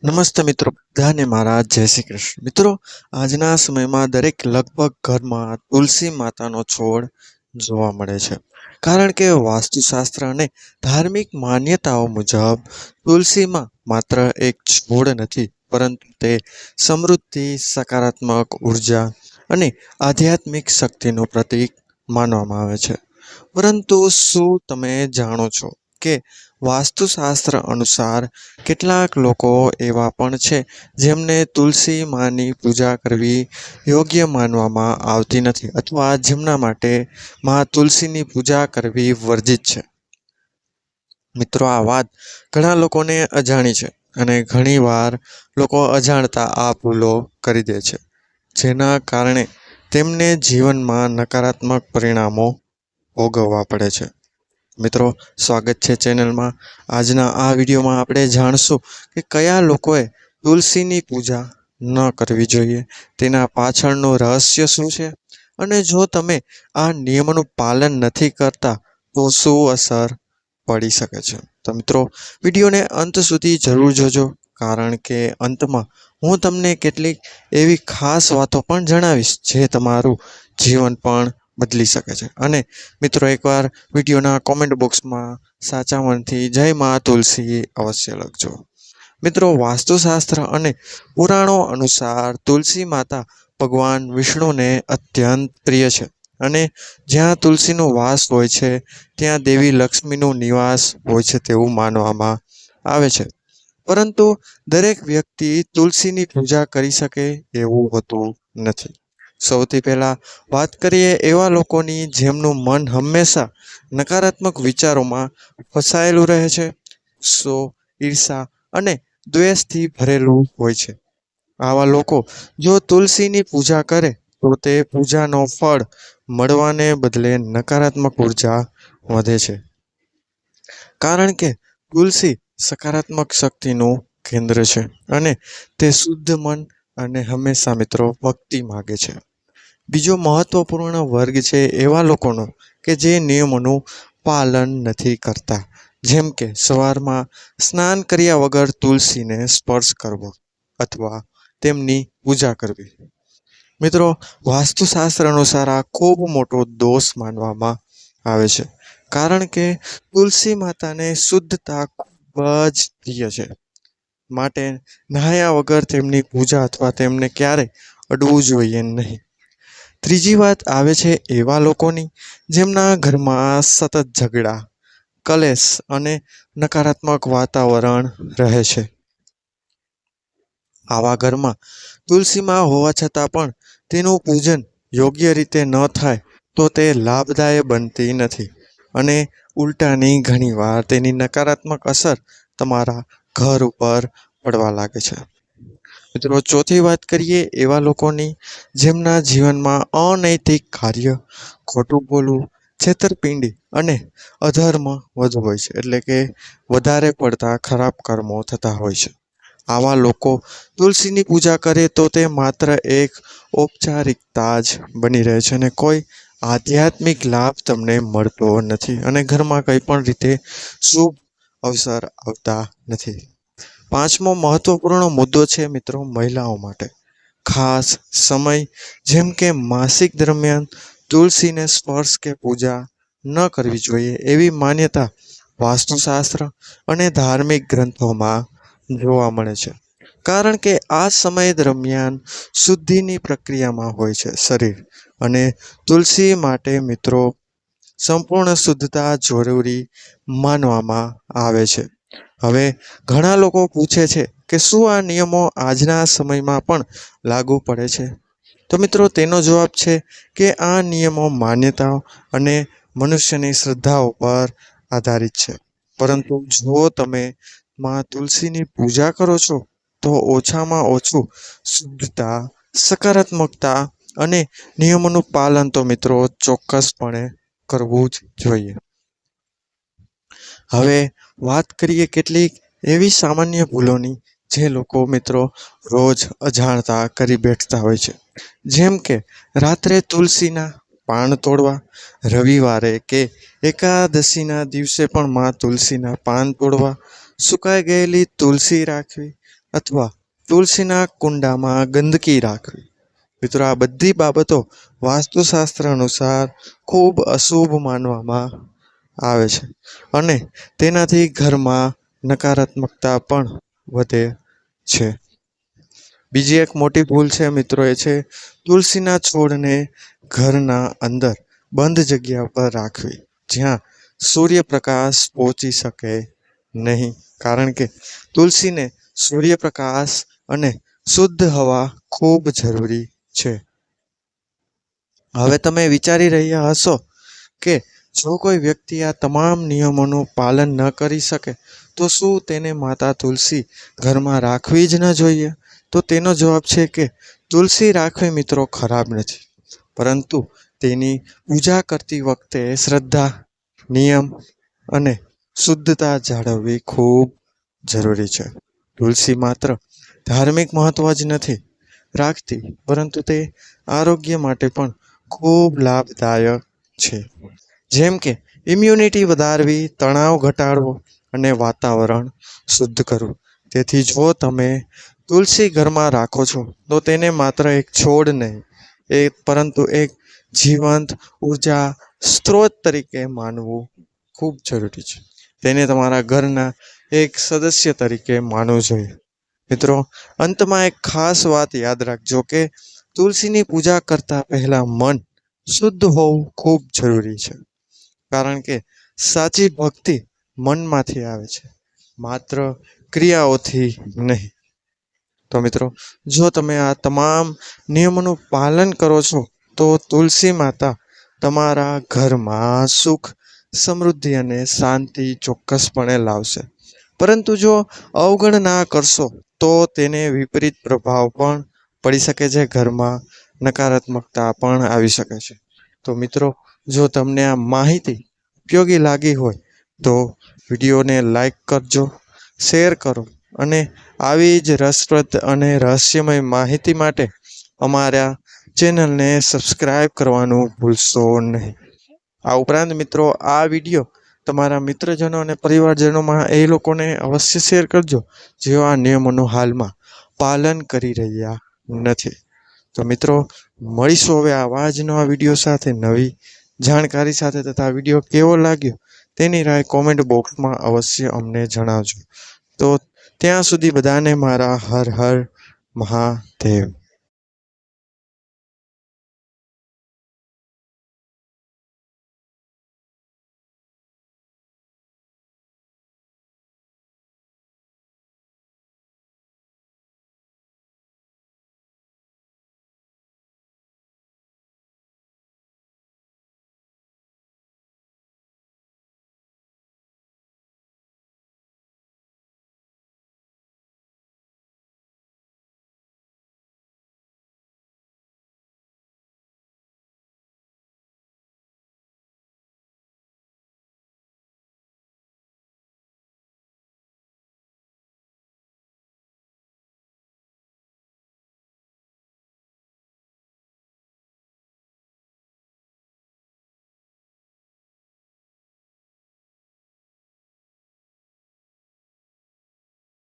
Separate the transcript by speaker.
Speaker 1: નમસ્તે મિત્રો, બધાને મારા જય શ્રી કૃષ્ણ. મિત્રો, આજના સમયમાં દરેક લગભગ ઘરમાં તુલસી માતાનો છોડ જોવા મળે છે. કારણ કે વાસ્તુશાસ્ત્ર અને ધાર્મિક માન્યતાઓ મુજબ તુલસીમાં માત્ર એક છોડ નથી, પરંતુ તે સમૃદ્ધિ, સકારાત્મક ઉર્જા અને આધ્યાત્મિક શક્તિનું પ્રતીક માનવામાં આવે છે. પરંતુ શું તમે જાણો છો કે વાસ્તુશાસ્ત્ર અનુસાર કેટલાક લોકો એવા પણ છે જેમને તુલસી માની પૂજા કરવી યોગ્ય માનવામાં આવતી નથી, અથવા જેમના માટે માં તુલસીની પૂજા કરવી વર્જિત છે? મિત્રો, આ વાત ઘણા લોકોને અજાણી છે, અને ઘણીવાર લોકો અજાણતા આ ભૂલો કરી દે છે, જેના કારણે તેમને જીવનમાં નકારાત્મક પરિણામો ભોગવવા પડે છે. મિત્રો, સ્વાગત છે ચેનલમાં. આજના આ વિડીયોમાં આપણે જાણશું કે કયા લોકોએ તુલસીની પૂજા ન કરવી જોઈએ, તેના પાછળનું રહસ્ય શું છે, અને જો તમે આ નિયમોનું પાલન નથી કરતા તો શું અસર પડી શકે છે. તો મિત્રો, વિડીયોને અંત સુધી જરૂર જોજો, કારણ કે અંતમાં હું તમને કેટલીક એવી ખાસ વાતો પણ જણાવીશ જે તમારું જીવન પણ બદલી શકે છે. અને મિત્રો, એકવાર વિડીયોના કોમેન્ટ બોક્સમાં સાચા મનથી જય મા તુલસી અવશ્ય લખજો. મિત્રો, વાસ્તુશાસ્ત્ર અને પુરાણો અનુસાર તુલસી માતા ભગવાન વિષ્ણુને અત્યંત પ્રિય છે, અને જ્યાં તુલસીનો વાસ હોય છે ત્યાં દેવી લક્ષ્મીનું નિવાસ હોય છે તેવું માનવામાં આવે છે. પરંતુ દરેક વ્યક્તિ તુલસીની પૂજા કરી શકે એવું હોતું નથી. સૌથી પહેલા વાત કરીએ એવા લોકોની જેમનું મન હંમેશા નકારાત્મક વિચારોમાં ફસાયેલું રહે છે, ગુસ્સો, ઈર્ષા અને દ્વેષથી ભરેલું હોય છે. આવા લોકો જો તુલસીની પૂજા કરે તો તે પૂજાનો ફળ મળવાને બદલે નકારાત્મક ઉર્જા વધે છે. કારણ કે તુલસી સકારાત્મક શક્તિનું કેન્દ્ર છે, અને તે શુદ્ધ મન અને હંમેશા મિત્રો ભક્તિ માગે છે. બીજો મહત્વપૂર્ણ વર્ગ છે એવા લોકોનો કે જે નિયમોનું પાલન નથી કરતા, જેમ કે સવારમાં સ્નાન કર્યા વગર તુલસીને સ્પર્શ કરવો અથવા તેમની પૂજા કરવી. મિત્રો, વાસ્તુશાસ્ત્ર અનુસાર આ ખૂબ મોટો દોષ માનવામાં આવે છે, કારણ કે તુલસી માતાને શુદ્ધતા ખૂબ જ પ્રિય છે. માટે નહાયા વગર તેમની પૂજા અથવા તેમને ક્યારેય અડવું જોઈએ નહીં. ત્રીજી વાત આવે છે એવા લોકોની જેમના ઘરમાં સતત ઝઘડા, કલેશ અને નકારાત્મક વાતાવરણ રહે છે. આવા ઘરમાં તુલસીમાં હોવા છતાં પણ તેનું પૂજન યોગ્ય રીતે ન થાય તો તે લાભદાયક બનતી નથી, અને ઉલટાની ઘણીવાર તેની નકારાત્મક અસર તમારા ઘર ઉપર પડવા લાગે છે. મિત્રો, ચોથી વાત કરીએ એવા લોકોની જેમના જીવનમાં અનૈતિક કાર્ય, ખોટું બોલવું, છેતરપિંડી અને અધર્મ વધુ હોય છે, એટલે કે વધારે પડતા ખરાબ કર્મો થતા હોય છે. આવા લોકો તુલસીની પૂજા કરે તો તે માત્ર એક ઔપચારિકતા જ બની રહે છે, અને કોઈ આધ્યાત્મિક લાભ તમને મળતો નથી, અને ઘરમાં કંઈ પણ રીતે શુભ અવસર આવતા નથી. પાંચમો મહત્વપૂર્ણ મુદ્દો છે મિત્રો, મહિલાઓ માટે ખાસ સમય જેમ કે માસિક દરમિયાન તુલસીને સ્પર્શ કે પૂજા ન કરવી જોઈએ એવી માન્યતા વાસ્તુશાસ્ત્ર અને ધાર્મિક ગ્રંથોમાં જોવા મળે છે. કારણ કે આ સમય દરમિયાન શુદ્ધિની પ્રક્રિયામાં હોય છે શરીર, અને તુલસી માટે મિત્રો સંપૂર્ણ શુદ્ધતા જરૂરી માનવામાં આવે છે. હવે ઘણા લોકો પૂછે છે કે શું આ નિયમો આજના સમયમાં પણ લાગુ પડે છે? તો મિત્રો, તેનો જવાબ છે કે આ નિયમો માન્યતાઓ અને મનુષ્યની શ્રદ્ધાઓ પર આધારિત છે. પરંતુ જો તમે માં તુલસીની પૂજા કરો છો તો ઓછામાં ઓછું શુદ્ધતા, સકારાત્મકતા અને નિયમોનું પાલન તો મિત્રો ચોક્કસપણે કરવું જ જોઈએ. હવે વાત કરીએ કેટલીક એવી સામાન્ય ભૂલોની જે લોકો મિત્રો રોજ અજાણતા કરી બેઠતા હોય છે, જેમ કે રાત્રે તુલસીના પાન તોડવા, રવિવારે કે એકાદશીના દિવસે પણ માં તુલસીના પાન તોડવા, સુકાઈ ગયેલી તુલસી રાખવી, અથવા તુલસીના કુંડામાં ગંદકી રાખવી. મિત્રો, આ બધી બાબતો વાસ્તુશાસ્ત્ર અનુસાર ખૂબ અશુભ માનવામાં આવે છે અને તેનાથી ઘરમાં નકારાત્મકતા પણ વધે છે. બીજી એક મોટી ભૂલ છે મિત્રો, એ છે તુલસીના છોડને ઘરના અંદર બંધ જગ્યા પર રાખવી, જ્યાં સૂર્યપ્રકાશ પહોંચી શકે નહીં, કારણ કે તુલસીને સૂર્યપ્રકાશ અને શુદ્ધ હવા ખૂબ જરૂરી છે. હવે તમે વિચારી રહ્યા હશો કે જો કોઈ વ્યક્તિ આ તમામ નિયમોનું પાલન ન કરી શકે તો શું તેને માતા તુલસી ઘરમાં રાખવી જ ન જોઈએ? તો તેનો જવાબ છે કે તુલસી રાખવી મિત્રો ખરાબ નથી, પરંતુ તેની પૂજા કરતી વખતે શ્રદ્ધા, નિયમ અને શુદ્ધતા જાળવવી ખૂબ જરૂરી છે. તુલસી માત્ર ધાર્મિક મહત્વ જ નથી રાખતી, પરંતુ તે આરોગ્ય માટે પણ ખૂબ લાભદાયક છે. જેમ કે ઇમ્યુનિટી વધારવી, તણાવ ઘટાડવો અને વાતાવરણ શુદ્ધ કરવું. તેથી જો તમે તુલસી ઘરમાં રાખો છો તો તેને માત્ર એક છોડ નહીં, પરંતુ એક જીવંત ઉર્જા સ્ત્રોત તરીકે માનવું ખૂબ જરૂરી છે. તેને તમારા ઘરના એક સદસ્ય તરીકે માનવું જોઈએ. મિત્રો, અંતમાં એક ખાસ વાત યાદ રાખજો કે તુલસીની પૂજા કરતા પહેલા મન શુદ્ધ હોવું ખૂબ જરૂરી છે, કારણ કે સાચી ભક્તિ મનમાંથી આવે છે, માત્ર ક્રિયાઓથી નહીં. તો મિત્રો, જો તમે આ તમામ નિયમોનું પાલન કરો છો તો તુલસી માતા તમારા ઘરમાં સુખ, સમૃદ્ધિ અને શાંતિ ચોક્કસપણે લાવશે. પરંતુ જો અવગણના કરશો તો તેને વિપરીત પ્રભાવ પણ પડી શકે છે, ઘરમાં નકારાત્મકતા પણ આવી શકે છે. તો મિત્રો, જો તમને આ માહિતી ઉપયોગી લાગી હોય તો વિડીયોને લાઈક કરજો, શેર કરો અને આવી જ રસપ્રદ અને રહસ્યમય માહિતી માટે અમારા ચેનલને સબસ્ક્રાઈબ કરવાનું ભૂલશો નહીં. આ ઉપરાંત મિત્રો, આ વિડીયો તમારા મિત્રજનો અને પરિવારજનોમાં એ લોકોને અવશ્ય શેર કરજો જેઓ આ નિયમોનું હાલમાં પાલન કરી રહ્યા નથી. તો મિત્રો, મળીશું હવે આવા જ નવા વિડીયો સાથે, નવી જાણકારી સાથે. તથા વિડીયો કેવો લાગ્યો તેની રાય કોમેન્ટ બોક્સમાં અવશ્ય અમને જણાવજો. તો ત્યાં સુધી બધાને મારા હર હર મહાદેવ.